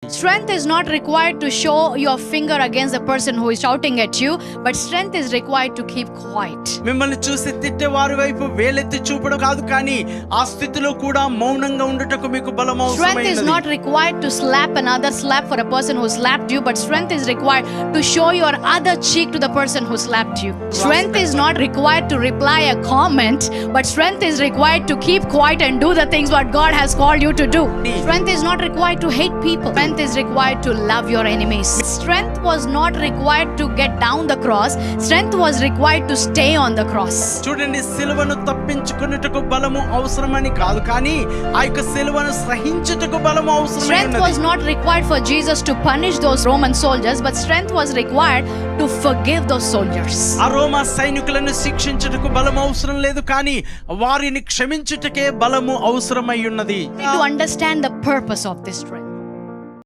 Strength is not required to show your finger against the person who is shouting at you, but strength is required to keep quiet. మిమ్మల్ని చూసి తిట్టే వారి వైపు వేలెత్తి చూపడం కాదు, కానీ ఆ స్థితిలో కూడా మౌనంగా ఉండుటకు మీకు బలం అవసరమైనది. Strength is not required to slap another slap for a person who slapped you, but strength is required to show your other cheek to the person who slapped you. Strength is not required to reply a comment, but strength is required to keep quiet and do the things what God has called you to do. Strength is not required to hate people. Strength is required to love your enemies. Strength was not required to get down the cross. Strength was required to stay on the cross. చూడండి, సిలువను తప్పించుకున్నట్టుకు బలము అవసరమని కాదు, కానీ ఆ యొక్క సిలువను సహించుటకు బలము అవసరమైనది. Strength was not required for Jesus to punish those Roman soldiers, but strength was required to forgive those soldiers. ఆ రోమా సైనికులను శిక్షించుటకు బలము అవసరం లేదు, కానీ వారిని క్షమించుటకే బలము అవసరమై ఉన్నది. To understand the purpose of this strength.